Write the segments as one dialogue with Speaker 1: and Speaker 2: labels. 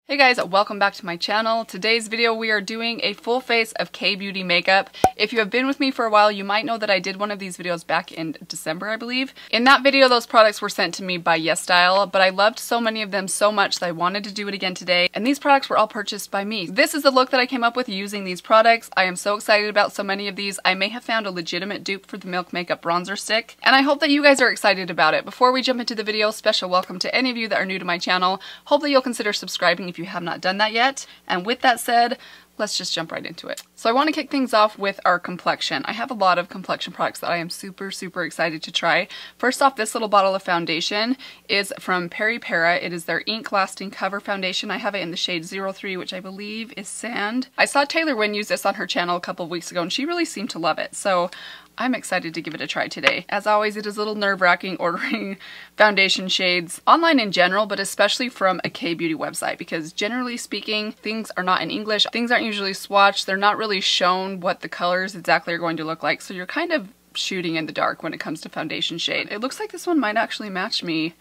Speaker 1: Hey guys, welcome back to my channel. Today's video we are doing a full face of K-beauty makeup. If you have been with me for a while, you might know that I did one of these videos back in December, I believe. In that video, those products were sent to me by YesStyle, but I loved so many of them so much that I wanted to do it again today, and these products were all purchased by me. This is the look that I came up with using these products. I am so excited about so many of these. I may have found a legitimate dupe for the Milk Makeup Bronzer Stick, and I hope that you guys are excited about it. Before we jump into the video, special welcome to any of you that are new to my channel. Hopefully you'll consider subscribing if you have not done that yet. And with that said, let's just jump right into it. So I want to kick things off with our Complexion. I have a lot of Complexion products that I am super excited to try. First off, this little bottle of foundation is from Peripera. It is their Inklasting Cover Foundation. I have it in the shade 03, which I believe is Sand. I saw Taylor Wynn use this on her channel a couple of weeks ago and she really seemed to love it. So I'm excited to give it a try today. As always, it is a little nerve-wracking ordering foundation shades online in general, but especially from a K-beauty website, because generally speaking, things are not in English. Things aren't usually swatched. They're not really shown what the colors exactly are going to look like. So you're kind of shooting in the dark when it comes to foundation shade. It looks like this one might actually match me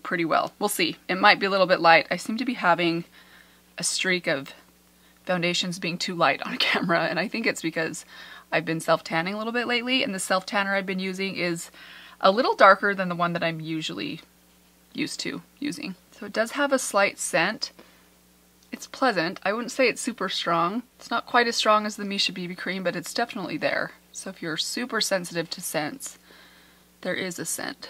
Speaker 1: pretty well. We'll see. It might be a little bit light. I seem to be having a streak of foundations being too light on camera, and I think it's because I've been self-tanning a little bit lately, and the self-tanner I've been using is a little darker than the one that I'm usually used to using. So it does have a slight scent. It's pleasant. I wouldn't say it's super strong. It's not quite as strong as the Misha BB cream, but it's definitely there. So if you're super sensitive to scents, there is a scent.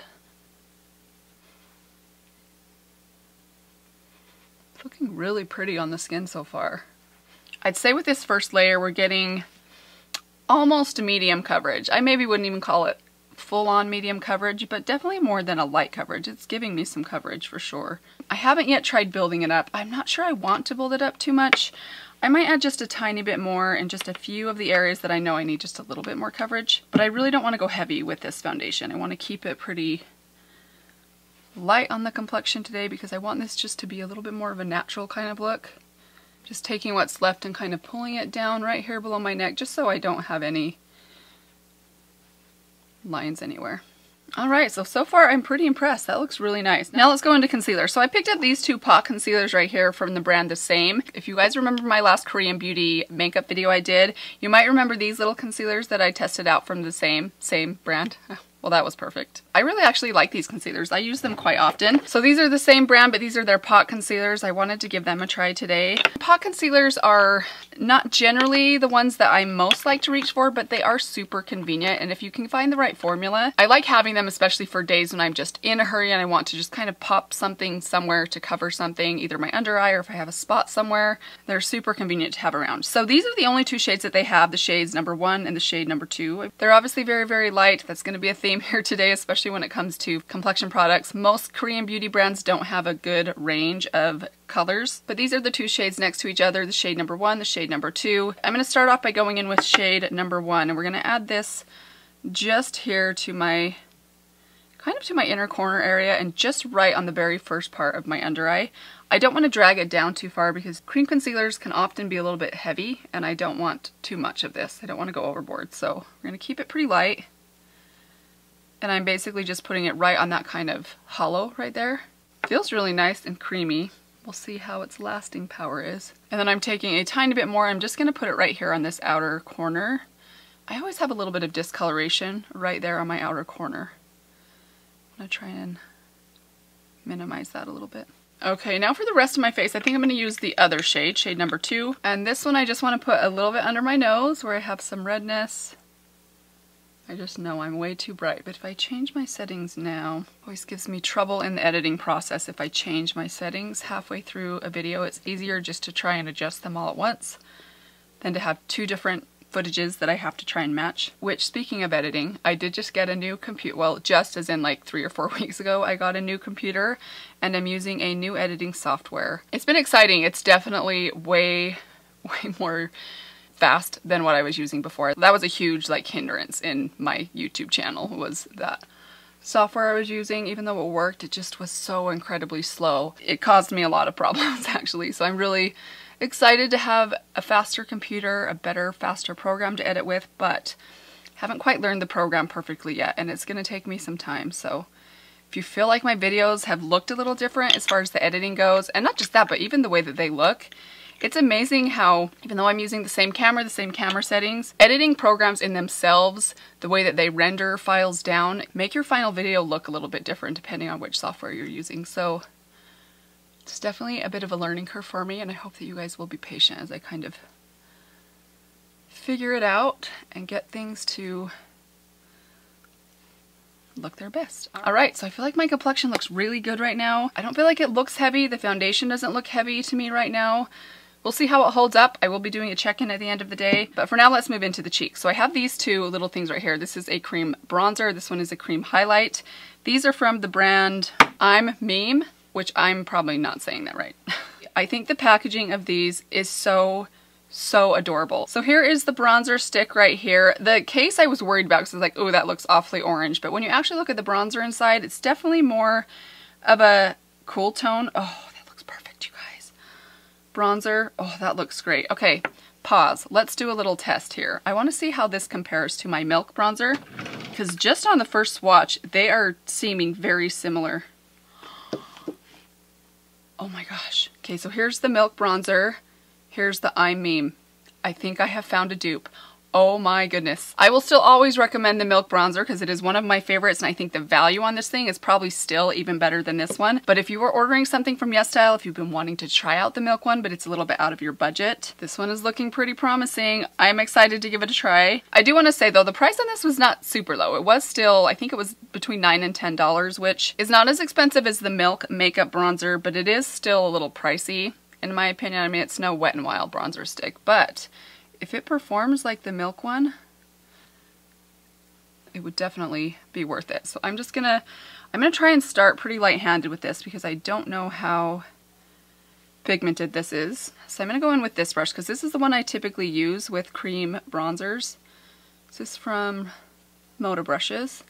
Speaker 1: It's looking really pretty on the skin so far. I'd say with this first layer we're getting almost medium coverage. I maybe wouldn't even call it full-on medium coverage, but definitely more than a light coverage. It's giving me some coverage for sure. I haven't yet tried building it up. I'm not sure I want to build it up too much. I might add just a tiny bit more in just a few of the areas that I know I need just a little bit more coverage, but I really don't want to go heavy with this foundation. I want to keep it pretty light on the complexion today because I want this just to be a little bit more of a natural kind of look. Just taking what's left and kind of pulling it down right here below my neck just so I don't have any lines anywhere. Alright, so far I'm pretty impressed. That looks really nice. Now let's go into concealer. So I picked up these two pot concealers right here from the brand The Same. If you guys remember my last Korean beauty makeup video I did, you might remember these little concealers that I tested out from The Same brand. Well, that was perfect. I really actually like these concealers. I use them quite often. So these are the same brand, but these are their pot concealers. I wanted to give them a try today. Pot concealers are not generally the ones that I most like to reach for, but they are super convenient. And if you can find the right formula, I like having them, especially for days when I'm just in a hurry and I want to just kind of pop something somewhere to cover something, either my under eye or if I have a spot somewhere. They're super convenient to have around. So these are the only two shades that they have, the shades number 1 and the shade number 2. They're obviously very light. That's going to be a theme here today, especially when it comes to complexion products. Most Korean beauty brands don't have a good range of colors, but these are the two shades next to each other, the shade number 1, the shade number 2. I'm going to start off by going in with shade number 1, and we're going to add this just here to my kind of to my inner corner area and just right on the very first part of my under eye. I don't want to drag it down too far because cream concealers can often be a little bit heavy and I don't want too much of this. I don't want to go overboard, so we're going to keep it pretty light. And I'm basically just putting it right on that kind of hollow right there. Feels really nice and creamy. We'll see how its lasting power is. And then I'm taking a tiny bit more. I'm just going to put it right here on this outer corner. I always have a little bit of discoloration right there on my outer corner. I'm going to try and minimize that a little bit. Okay, now for the rest of my face, I think I'm going to use the other shade, shade number 2. And this one I just want to put a little bit under my nose where I have some redness. I just know I'm way too bright, but if I change my settings now, it always gives me trouble in the editing process if I change my settings halfway through a video. It's easier just to try and adjust them all at once than to have two different footages that I have to try and match. Which, speaking of editing, I did just get a new computer, well, just as in like 3 or 4 weeks ago, I got a new computer and I'm using a new editing software. It's been exciting. It's definitely way more fast than what I was using before. That was a huge like hindrance in my YouTube channel, was that software I was using. Even though it worked, it just was so incredibly slow. It caused me a lot of problems actually, so I'm really excited to have a faster computer, a better, faster program to edit with, but haven't quite learned the program perfectly yet and it's going to take me some time. So If you feel like my videos have looked a little different as far as the editing goes, and not just that, but even the way that they look, it's amazing how, even though I'm using the same camera settings, editing programs in themselves, the way that they render files down, make your final video look a little bit different depending on which software you're using. So it's definitely a bit of a learning curve for me, and I hope that you guys will be patient as I kind of figure it out and get things to look their best. Alright, so I feel like my complexion looks really good right now. I don't feel like it looks heavy. The foundation doesn't look heavy to me right now. We'll see how it holds up. I will be doing a check-in at the end of the day. But for now, let's move into the cheeks. So I have these two little things right here. This is a cream bronzer. This one is a cream highlight. These are from the brand I'm Meme, which I'm probably not saying that right. I think the packaging of these is so adorable. So here is the bronzer stick right here. The case I was worried about because I was like, oh, that looks awfully orange. But when you actually look at the bronzer inside, it's definitely more of a cool tone. Oh, that looks perfect, you guys. Bronzer. Oh, that looks great. Okay, pause. Let's do a little test here. I want to see how this compares to my Milk bronzer because just on the first swatch, they are seeming very similar. Oh my gosh. Okay, so here's the Milk bronzer. Here's the I'm Meme. I think I have found a dupe. Oh my goodness. I will still always recommend the Milk bronzer because it is one of my favorites, and I think the value on this thing is probably still even better than this one. But if you are ordering something from YesStyle, if you've been wanting to try out the Milk one, but it's a little bit out of your budget, this one is looking pretty promising. I'm excited to give it a try. I do want to say though, the price on this was not super low. It was still, I think it was between $9 and $10, which is not as expensive as the Milk makeup bronzer, but it is still a little pricey. In my opinion. I mean, it's no Wet n Wild bronzer stick, but if it performs like the Milk one, it would definitely be worth it. So I'm gonna try and start pretty light-handed with this because I don't know how pigmented this is. So I'm gonna go in with this brush because this is the one I typically use with cream bronzers. This is from Moda Brushes.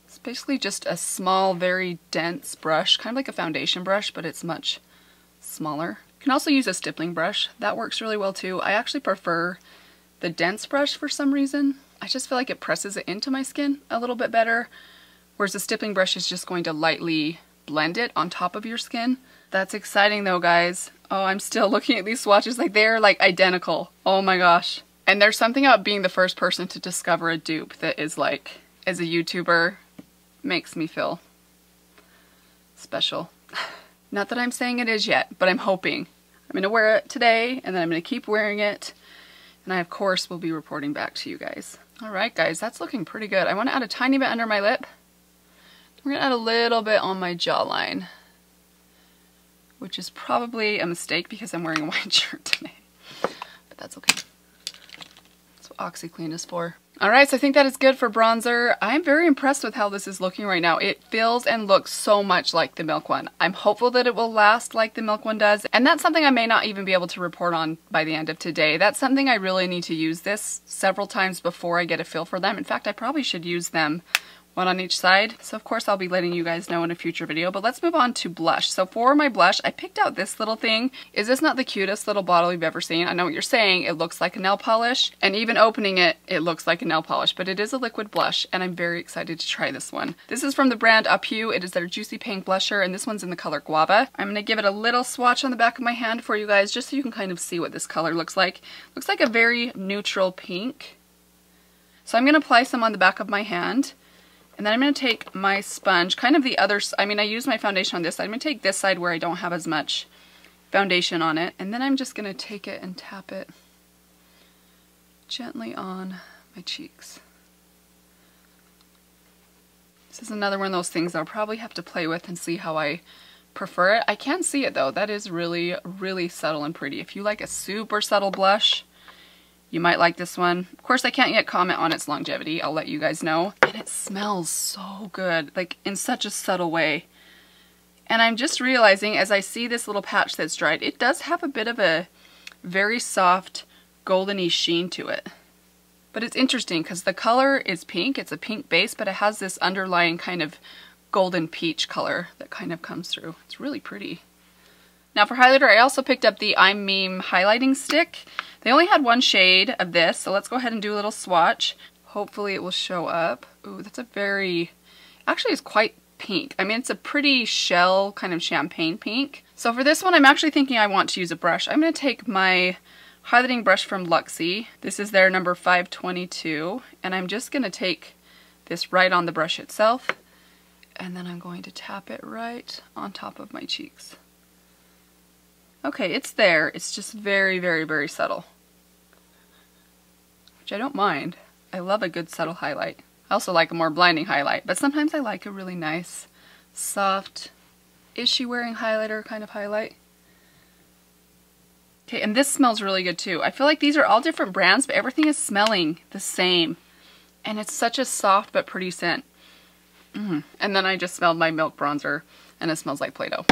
Speaker 1: It's basically just a small, very dense brush, kind of like a foundation brush, but it's much smaller. You can also use a stippling brush. That works really well too. I actually prefer the dense brush for some reason. I just feel like it presses it into my skin a little bit better, whereas the stippling brush is just going to lightly blend it on top of your skin. That's exciting though, guys. Oh, I'm still looking at these swatches like they're like identical. Oh my gosh. And there's something about being the first person to discover a dupe that is like, as a YouTuber, makes me feel special. Not that I'm saying it is yet, but I'm hoping. I'm going to wear it today, and then I'm going to keep wearing it, and I, of course, will be reporting back to you guys. Alright, guys, that's looking pretty good. I want to add a tiny bit under my lip. We're going to add a little bit on my jawline, which is probably a mistake because I'm wearing a white shirt today, but that's okay. That's what OxyClean is for. Alright, so I think that is good for bronzer. I'm very impressed with how this is looking right now. It feels and looks so much like the Milk one. I'm hopeful that it will last like the Milk one does, and that's something I may not even be able to report on by the end of today. That's something I really need to use this several times before I get a feel for them. In fact, I probably should use them one on each side. So of course I'll be letting you guys know in a future video, but let's move on to blush. So for my blush, I picked out this little thing. Is this not the cutest little bottle you've ever seen? I know what you're saying. It looks like a nail polish, and even opening it, it looks like a nail polish, but it is a liquid blush, and I'm very excited to try this one. This is from the brand Up You. It is their Juicy Pink blusher, and this one's in the color Guava. I'm gonna give it a little swatch on the back of my hand for you guys, just so you can kind of see what this color looks like. Looks like a very neutral pink. So I'm gonna apply some on the back of my hand. And then I'm going to take my sponge, kind of the other, I mean I use my foundation on this side. I'm going to take this side where I don't have as much foundation on it. And then I'm just going to take it and tap it gently on my cheeks. This is another one of those things I'll probably have to play with and see how I prefer it. I can see it though. That is really, really subtle and pretty. If you like a super subtle blush, you might like this one. Of course, I can't yet comment on its longevity. I'll let you guys know. And it smells so good, like in such a subtle way. And I'm just realizing as I see this little patch that's dried, it does have a bit of a very soft goldeny sheen to it. But it's interesting because the color is pink. It's a pink base, but it has this underlying kind of golden peach color that kind of comes through. It's really pretty. Now for highlighter, I also picked up the I'm Meme highlighting stick. They only had one shade of this, so let's go ahead and do a little swatch. Hopefully it will show up. Ooh, that's a very, actually is quite pink. I mean, it's a pretty shell kind of champagne pink. So for this one, I'm actually thinking I want to use a brush. I'm going to take my highlighting brush from Luxie. This is their number 522, and I'm just going to take this right on the brush itself, and then I'm going to tap it right on top of my cheeks. Okay, it's there. It's just very, very, very subtle, which I don't mind. I love a good subtle highlight. I also like a more blinding highlight, but sometimes I like a really nice, soft, is she wearing highlighter kind of highlight. Okay, and this smells really good too. I feel like these are all different brands, but everything is smelling the same. And it's such a soft but pretty scent. And then I just smelled my milk bronzer, and it smells like Play-Doh.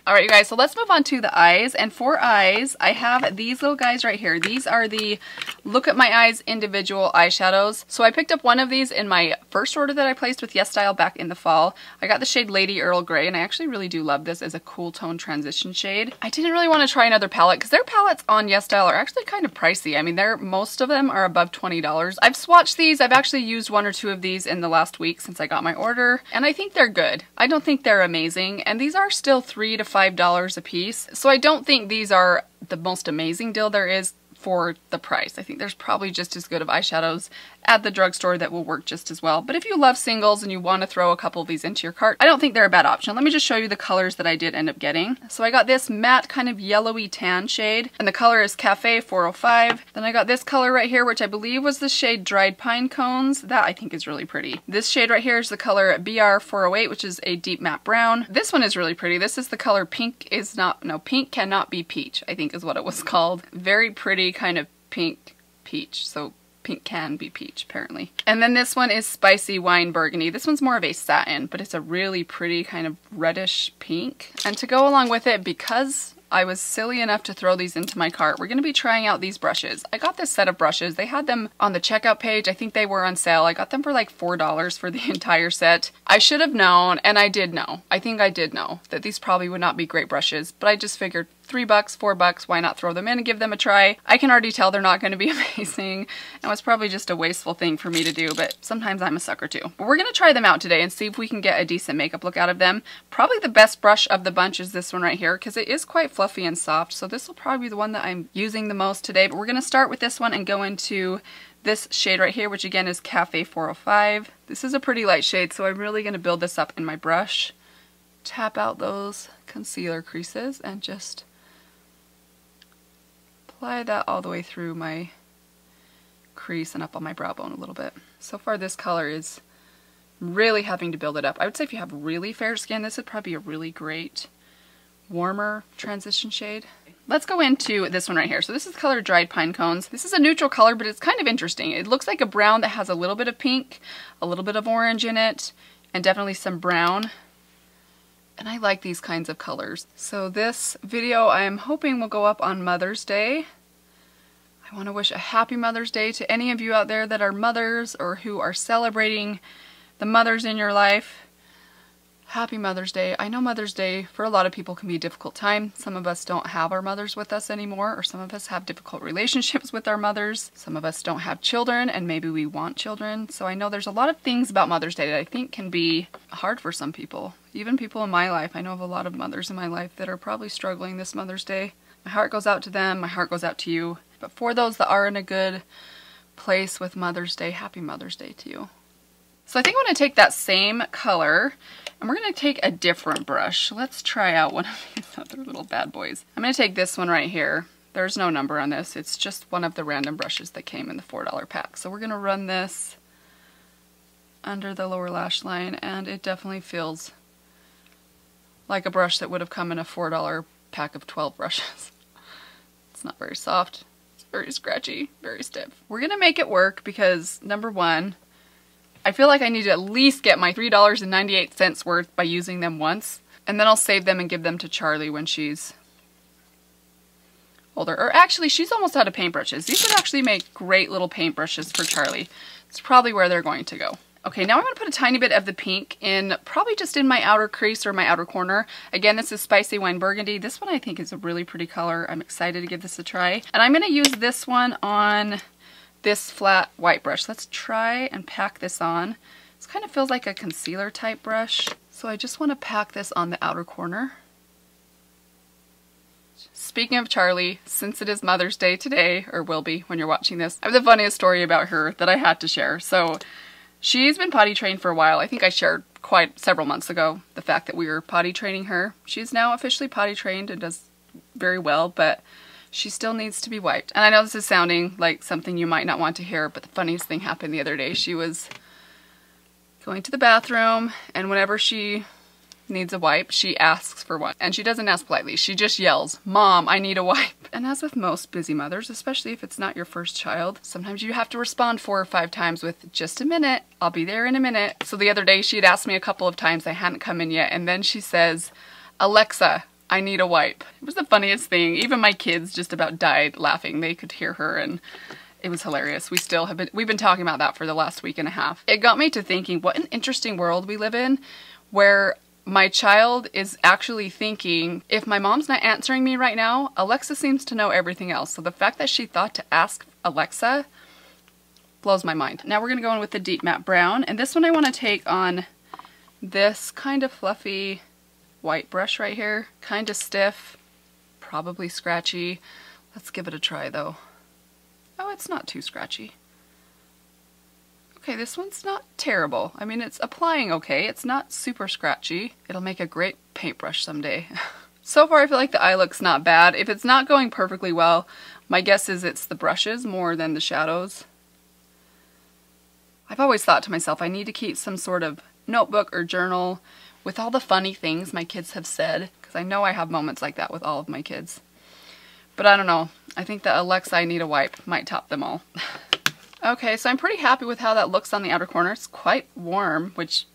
Speaker 1: Alright you guys, so let's move on to the eyes. And for eyes, I have these little guys right here. These are the Look at My Eyes individual eyeshadows. So I picked up one of these in my first order that I placed with YesStyle back in the fall. I got the shade Lady Earl Grey, and I actually really do love this as a cool tone transition shade. I didn't really want to try another palette because their palettes on YesStyle are actually kind of pricey. I mean, most of them are above $20. I've swatched these. I've actually used one or two of these in the last week since I got my order, and I think they're good. I don't think they're amazing, and these are still $3 to $5 a piece. So I don't think these are the most amazing deal there is for the price. I think there's probably just as good of eyeshadows at the drugstore that will work just as well. But if you love singles and you want to throw a couple of these into your cart, I don't think they're a bad option. Let me just show you the colors that I did end up getting. So I got this matte kind of yellowy tan shade, and the color is Cafe 405. Then I got this color right here, which I believe was the shade Dried Pine Cones. That I think is really pretty. This shade right here is the color BR 408, which is a deep matte brown. This one is really pretty. This is the color Pink Cannot Be Peach, I think is what it was called. Very pretty kind of pink peach. So pink can be peach, apparently. And then this one is Spicy Wine Burgundy. This one's more of a satin, but it's a really pretty kind of reddish pink. And to go along with it, because I was silly enough to throw these into my cart, we're going to be trying out these brushes. I got this set of brushes. They had them on the checkout page. I think they were on sale. I got them for like $4 for the entire set. I should have known, and I did know. I think I did know that these probably would not be great brushes, but I just figured $3, $4, why not throw them in and give them a try? I can already tell they're not going to be amazing, and it was probably just a wasteful thing for me to do, but sometimes I'm a sucker too. But we're going to try them out today and see if we can get a decent makeup look out of them. Probably the best brush of the bunch is this one right here, because it is quite fluffy and soft, so this will probably be the one that I'm using the most today. But we're going to start with this one and go into this shade right here, which again is Cafe 405. This is a pretty light shade, so I'm really going to build this up in my brush. Tap out those concealer creases and just apply that all the way through my crease and up on my brow bone a little bit. So far this color is really having to build it up. I would say if you have really fair skin, this would probably be a really great warmer transition shade. Let's go into this one right here. So this is the color Dried Pine Cones. This is a neutral color, but it's kind of interesting. It looks like a brown that has a little bit of pink, a little bit of orange in it, and definitely some brown. And I like these kinds of colors. So this video I am hoping will go up on Mother's Day. I want to wish a happy Mother's Day to any of you out there that are mothers or who are celebrating the mothers in your life. Happy Mother's Day. I know Mother's Day for a lot of people can be a difficult time. Some of us don't have our mothers with us anymore, or some of us have difficult relationships with our mothers. Some of us don't have children, and maybe we want children. So I know there's a lot of things about Mother's Day that I think can be hard for some people. Even people in my life. I know of a lot of mothers in my life that are probably struggling this Mother's Day. My heart goes out to them. My heart goes out to you. But for those that are in a good place with Mother's Day, happy Mother's Day to you. So I think I'm going to take that same color and we're going to take a different brush. Let's try out one of these other little bad boys. I'm going to take this one right here. There's no number on this. It's just one of the random brushes that came in the $4 pack. So we're going to run this under the lower lash line, and it definitely feels like a brush that would have come in a $4 pack of 12 brushes. It's not very soft. It's very scratchy, very stiff. We're going to make it work because, number one, I feel like I need to at least get my $3.98 worth by using them once, and then I'll save them and give them to Charlie when she's older. Or actually, she's almost out of paintbrushes. These would actually make great little paintbrushes for Charlie. It's probably where they're going to go. Okay, now I'm going to put a tiny bit of the pink in, probably just in my outer crease or my outer corner. Again, this is Spicy Wine Burgundy. This one I think is a really pretty color. I'm excited to give this a try. And I'm going to use this one on this flat white brush. Let's try and pack this on. This kind of feels like a concealer type brush. So I just want to pack this on the outer corner. Speaking of Charlie, since it is Mother's Day today, or will be when you're watching this, I have the funniest story about her that I had to share. So she's been potty trained for a while. I think I shared quite several months ago the fact that we were potty training her. She's now officially potty trained and does very well, but she still needs to be wiped. And I know this is sounding like something you might not want to hear, but the funniest thing happened the other day. She was going to the bathroom, and whenever she needs a wipe, she asks for one. And she doesn't ask politely. She just yells, "Mom, I need a wipe." And as with most busy mothers, especially if it's not your first child, sometimes you have to respond 4 or 5 times with, "Just a minute, I'll be there in a minute." So the other day she had asked me a couple of times, I hadn't come in yet, and then she says, "Alexa, I need a wipe." It was the funniest thing. Even my kids just about died laughing. They could hear her, and it was hilarious. We've been talking about that for the last week and a half. It got me to thinking, what an interesting world we live in, where my child is actually thinking, if my mom's not answering me right now, Alexa seems to know everything else. So the fact that she thought to ask Alexa blows my mind. Now we're going to go in with the deep matte brown, and this one I want to take on this kind of fluffy white brush right here. Kind of stiff, probably scratchy. Let's give it a try though. Oh, it's not too scratchy. Okay, this one's not terrible. I mean, it's applying okay. It's not super scratchy. It'll make a great paintbrush someday. So far, I feel like the eye look's not bad. If it's not going perfectly well, my guess is it's the brushes more than the shadows. I've always thought to myself, I need to keep some sort of notebook or journal with all the funny things my kids have said, because I know I have moments like that with all of my kids. But I don't know. I think that Alexa, I need a wipe might top them all. Okay, so I'm pretty happy with how that looks on the outer corner. It's quite warm, which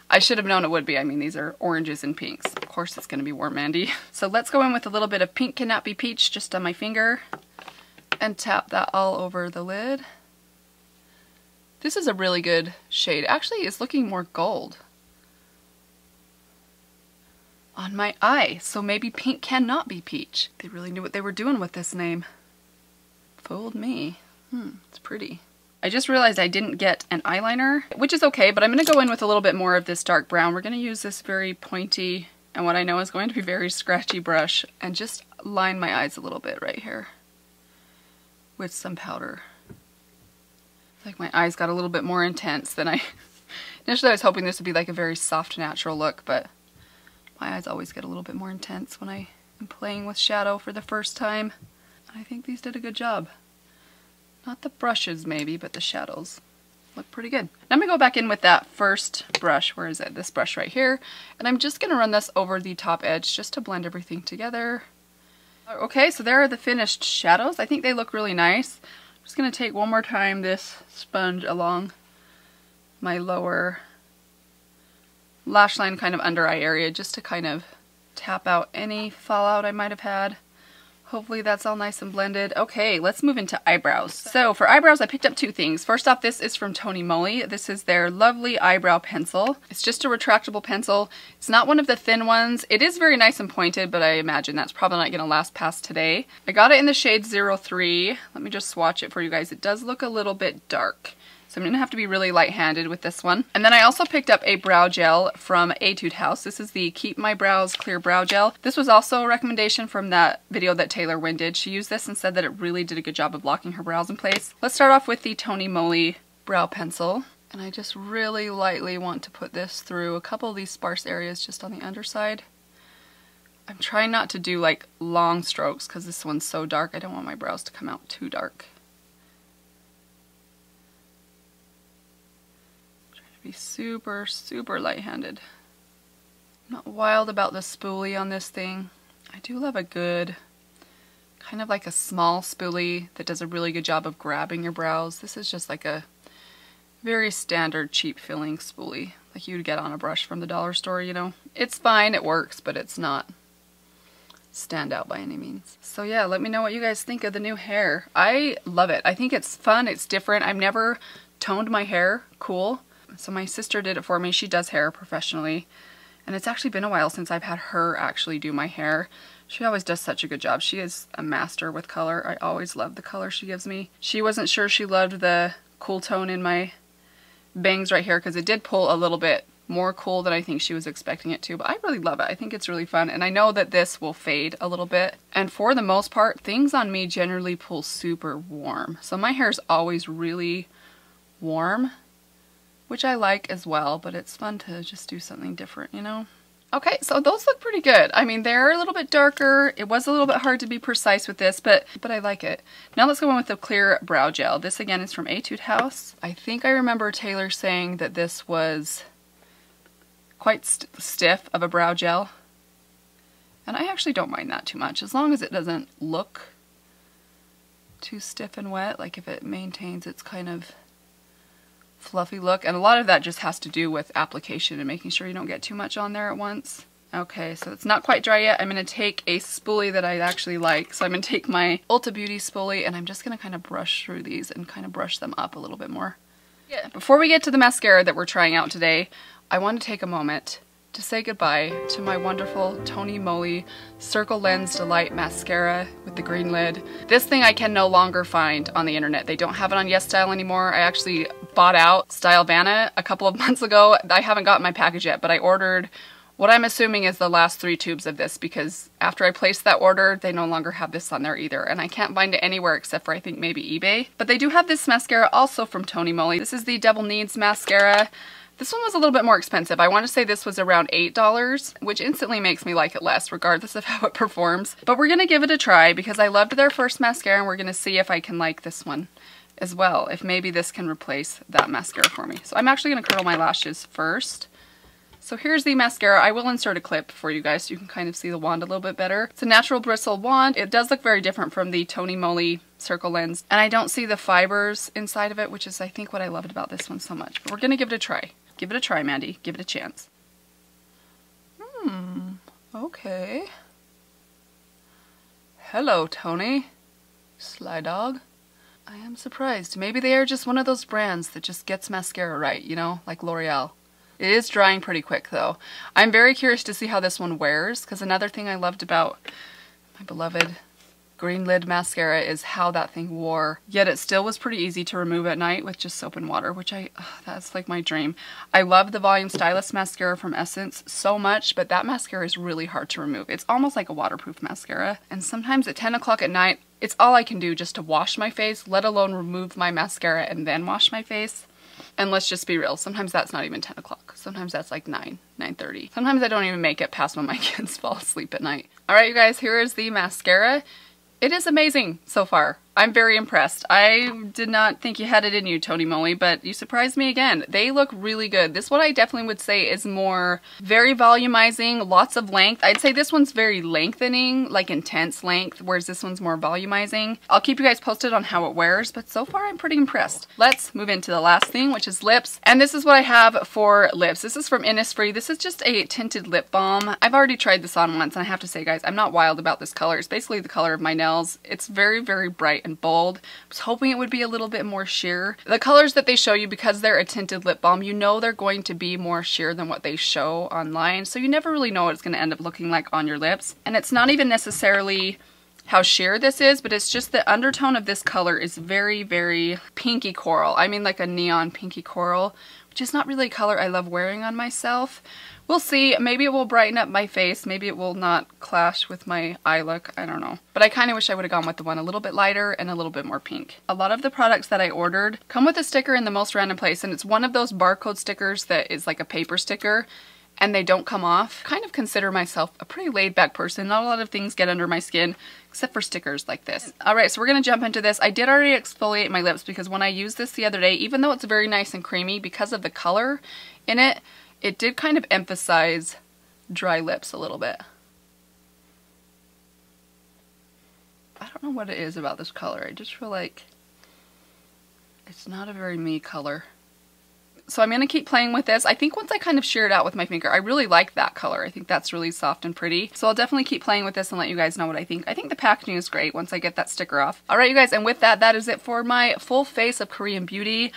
Speaker 1: I should have known it would be. I mean, these are oranges and pinks. Of course it's going to be warm, Mandy. So let's go in with a little bit of Pink Cannot Be Peach just on my finger and tap that all over the lid. This is a really good shade. Actually, it's looking more gold on my eye. So maybe Pink Cannot Be Peach. They really knew what they were doing with this name. Fooled me. It's pretty. I just realized I didn't get an eyeliner, which is okay, but I'm going to go in with a little bit more of this dark brown. We're going to use this very pointy and what I know is going to be very scratchy brush and just line my eyes a little bit right here with some powder. Like my eyes got a little bit more intense than initially I was hoping this would be like a very soft, natural look, but my eyes always get a little bit more intense when I am playing with shadow for the first time. I think these did a good job. Not the brushes maybe, but the shadows look pretty good. Now I'm going to go back in with that first brush. Where is it? This brush right here. And I'm just going to run this over the top edge just to blend everything together. Okay, so there are the finished shadows. I think they look really nice. I'm just going to take one more time this sponge along my lower lash line, kind of under eye area, just to kind of tap out any fallout I might have had. Hopefully that's all nice and blended. Okay, let's move into eyebrows. So for eyebrows, I picked up 2 things. First off, this is from Tony Moly. This is their lovely eyebrow pencil. It's just a retractable pencil. It's not one of the thin ones. It is very nice and pointed, but I imagine that's probably not gonna last past today. I got it in the shade 03. Let me just swatch it for you guys. It does look a little bit dark, so I'm going to have to be really light-handed with this one. And then I also picked up a brow gel from Etude House. This is the Keep My Brows Clear Brow Gel. This was also a recommendation from that video that Taylor Wynn did. She used this and said that it really did a good job of locking her brows in place. Let's start off with the Tony Moly brow pencil. And I just really lightly want to put this through a couple of these sparse areas just on the underside. I'm trying not to do like long strokes because this one's so dark. I don't want my brows to come out too dark. Be super, super light-handed. I'm not wild about the spoolie on this thing. I do love a good, kind of like a small spoolie that does a really good job of grabbing your brows. This is just like a very standard cheap filling spoolie, like you'd get on a brush from the dollar store, you know. It's fine, it works, but it's not stand out by any means. So yeah, let me know what you guys think of the new hair. I love it. I think it's fun, it's different. I've never toned my hair cool. So my sister did it for me. She does hair professionally. And it's actually been a while since I've had her actually do my hair. She always does such a good job. She is a master with color. I always love the color she gives me. She wasn't sure she loved the cool tone in my bangs right here because it did pull a little bit more cool than I think she was expecting it to, but I really love it. I think it's really fun, and I know that this will fade a little bit, and for the most part, things on me generally pull super warm. So my hair is always really warm, which I like as well, but it's fun to just do something different, you know? Okay, so those look pretty good. I mean, they're a little bit darker. It was a little bit hard to be precise with this, but I like it. Now let's go in with the clear brow gel. This again is from Etude House. I think I remember Taylor saying that this was quite stiff of a brow gel. And I actually don't mind that too much, as long as it doesn't look too stiff and wet, like if it maintains its kind of fluffy look. And a lot of that just has to do with application and making sure you don't get too much on there at once. Okay, so it's not quite dry yet. I'm going to take a spoolie that I actually like. So I'm going to take my Ulta Beauty spoolie and I'm just going to kind of brush through these and kind of brush them up a little bit more. Yeah. Before we get to the mascara that we're trying out today, I want to take a moment to say goodbye to my wonderful Tony Moly Circle Lens Delight mascara with the green lid. This thing I can no longer find on the internet. They don't have it on YesStyle anymore. I actually bought out Stylovana a couple of months ago. I haven't gotten my package yet, but I ordered what I'm assuming is the last 3 tubes of this, because after I placed that order, they no longer have this on there either, and I can't find it anywhere except for I think maybe eBay. But they do have this mascara also from Tony Moly. This is the Devil Needs mascara. This one was a little bit more expensive. I want to say this was around $8, which instantly makes me like it less, regardless of how it performs. But we're going to give it a try because I loved their first mascara, and we're going to see if I can like this one as well, if maybe this can replace that mascara for me. So I'm actually going to curl my lashes first. So here's the mascara. I will insert a clip for you guys so you can kind of see the wand a little bit better. It's a natural bristle wand. It does look very different from the Tony Moly Circle Lens, and I don't see the fibers inside of it, which is I think what I loved about this one so much. But we're going to give it a try. Give it a try, Mandy. Give it a chance. Okay. Hello, Tony. Sly dog. I am surprised. Maybe they are just one of those brands that just gets mascara right, you know, like L'Oreal. It is drying pretty quick, though. I'm very curious to see how this one wears, because another thing I loved about my beloved green lid mascara is how that thing wore, yet it still was pretty easy to remove at night with just soap and water, which that's like my dream. I love the Volume Stylist mascara from Essence so much, but that mascara is really hard to remove. It's almost like a waterproof mascara, and sometimes at 10 o'clock at night, it's all I can do just to wash my face, let alone remove my mascara and then wash my face. And let's just be real, sometimes that's not even 10 o'clock. Sometimes that's like 9:30. Sometimes I don't even make it past when my kids fall asleep at night. Alright you guys, here is the mascara. It is amazing so far. I'm very impressed. I did not think you had it in you, Tony Moly, but you surprised me again. They look really good. This one I definitely would say is more very volumizing, lots of length. I'd say this one's very lengthening, like intense length, whereas this one's more volumizing. I'll keep you guys posted on how it wears, but so far I'm pretty impressed. Let's move into the last thing, which is lips. And this is what I have for lips. This is from Innisfree. This is just a tinted lip balm. I've already tried this on once, and I have to say, guys, I'm not wild about this color. It's basically the color of my nails. It's very, very bright and bold. I was hoping it would be a little bit more sheer. The colors that they show you, because they're a tinted lip balm, you know they're going to be more sheer than what they show online, so you never really know what it's going to end up looking like on your lips. And it's not even necessarily how sheer this is, but it's just the undertone of this color is very, very pinky coral. I mean like a neon pinky coral, which is not really a color I love wearing on myself. We'll see. Maybe it will brighten up my face. Maybe it will not clash with my eye look. I don't know. But I kind of wish I would have gone with the one a little bit lighter and a little bit more pink. A lot of the products that I ordered come with a sticker in the most random place, and it's one of those barcode stickers that is like a paper sticker, and they don't come off. I kind of consider myself a pretty laid back person. Not a lot of things get under my skin, except for stickers like this. Alright, so we're going to jump into this. I did already exfoliate my lips because when I used this the other day, even though it's very nice and creamy, because of the color in it, it did kind of emphasize dry lips a little bit. I don't know what it is about this color. I just feel like it's not a very me color. So I'm going to keep playing with this. I think once I kind of shear it out with my finger, I really like that color. I think that's really soft and pretty. So I'll definitely keep playing with this and let you guys know what I think. I think the packaging is great once I get that sticker off. Alright you guys, and with that, that is it for my full face of Korean beauty.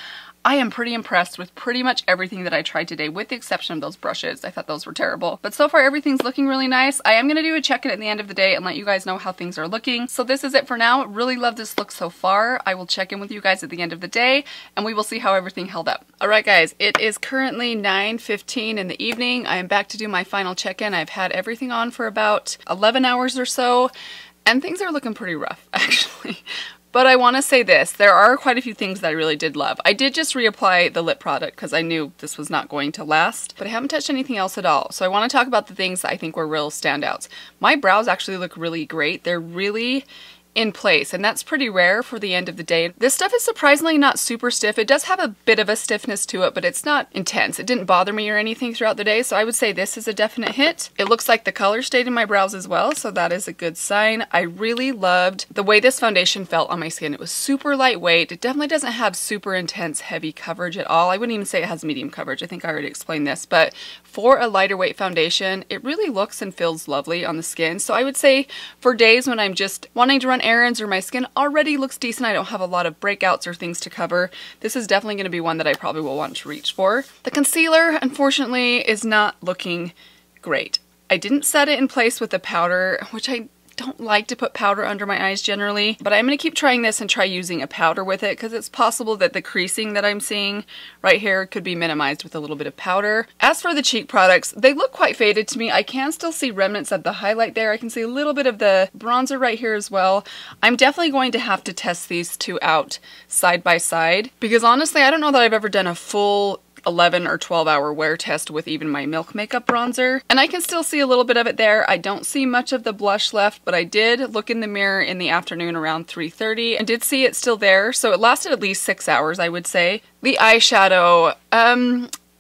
Speaker 1: I am pretty impressed with pretty much everything that I tried today, with the exception of those brushes. I thought those were terrible. But so far everything's looking really nice. I am going to do a check-in at the end of the day and let you guys know how things are looking. So this is it for now. Really love this look so far. I will check in with you guys at the end of the day and we will see how everything held up. Alright guys, it is currently 9:15 in the evening. I am back to do my final check-in. I've had everything on for about 11 hours or so and things are looking pretty rough actually. But I want to say this, there are quite a few things that I really did love. I did just reapply the lip product because I knew this was not going to last, but I haven't touched anything else at all. So I want to talk about the things that I think were real standouts. My brows actually look really great. They're really in place, and that's pretty rare for the end of the day. This stuff is surprisingly not super stiff. It does have a bit of a stiffness to it, but it's not intense. It didn't bother me or anything throughout the day, so I would say this is a definite hit. It looks like the color stayed in my brows as well, so that is a good sign. I really loved the way this foundation felt on my skin. It was super lightweight. It definitely doesn't have super intense heavy coverage at all. I wouldn't even say it has medium coverage. I think I already explained this, but for a lighter weight foundation, it really looks and feels lovely on the skin. So I would say for days when I'm just wanting to run errands or my skin already looks decent, I don't have a lot of breakouts or things to cover, this is definitely going to be one that I probably will want to reach for. The concealer, unfortunately, is not looking great. I didn't set it in place with the powder, which I don't like to put powder under my eyes generally, but I'm going to keep trying this and try using a powder with it because it's possible that the creasing that I'm seeing right here could be minimized with a little bit of powder. As for the cheek products, they look quite faded to me. I can still see remnants of the highlight there. I can see a little bit of the bronzer right here as well. I'm definitely going to have to test these two out side by side because honestly, I don't know that I've ever done a full 11 or 12 hour wear test with even my Milk Makeup bronzer, and I can still see a little bit of it there. I don't see much of the blush left, but I did look in the mirror in the afternoon around 3:30 and did see it still there, so it lasted at least 6 hours, I would say. The eyeshadow,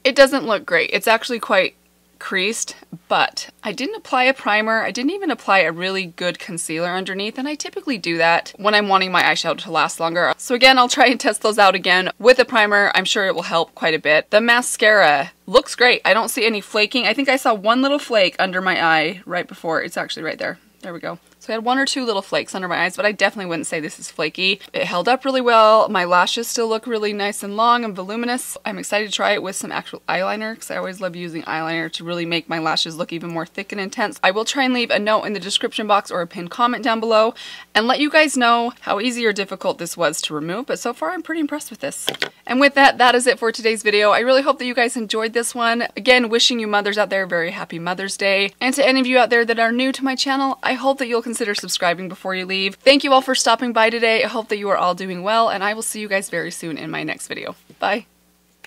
Speaker 1: it doesn't look great. It's actually quite creased, but I didn't apply a primer. I didn't even apply a really good concealer underneath, and I typically do that when I'm wanting my eyeshadow to last longer. So again, I'll try and test those out again with a primer. I'm sure it will help quite a bit. The mascara looks great. I don't see any flaking. I think I saw one little flake under my eye right before. It's actually right there. There we go. So I had one or two little flakes under my eyes, but I definitely wouldn't say this is flaky. It held up really well. My lashes still look really nice and long and voluminous. I'm excited to try it with some actual eyeliner because I always love using eyeliner to really make my lashes look even more thick and intense. I will try and leave a note in the description box or a pinned comment down below and let you guys know how easy or difficult this was to remove, but so far I'm pretty impressed with this. And with that, that is it for today's video. I really hope that you guys enjoyed this one. Again, wishing you mothers out there a very happy Mother's Day. And to any of you out there that are new to my channel, I hope that you'll consider subscribing before you leave. Thank you all for stopping by today. I hope that you are all doing well, and I will see you guys very soon in my next video. Bye.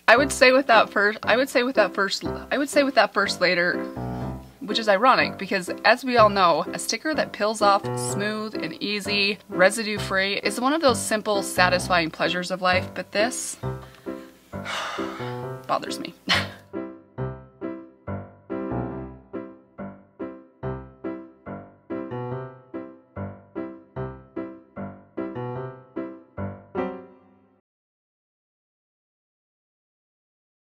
Speaker 1: I would say with that first later, which is ironic because as we all know, a sticker that peels off smooth and easy, residue free, is one of those simple, satisfying pleasures of life, but this bothers me.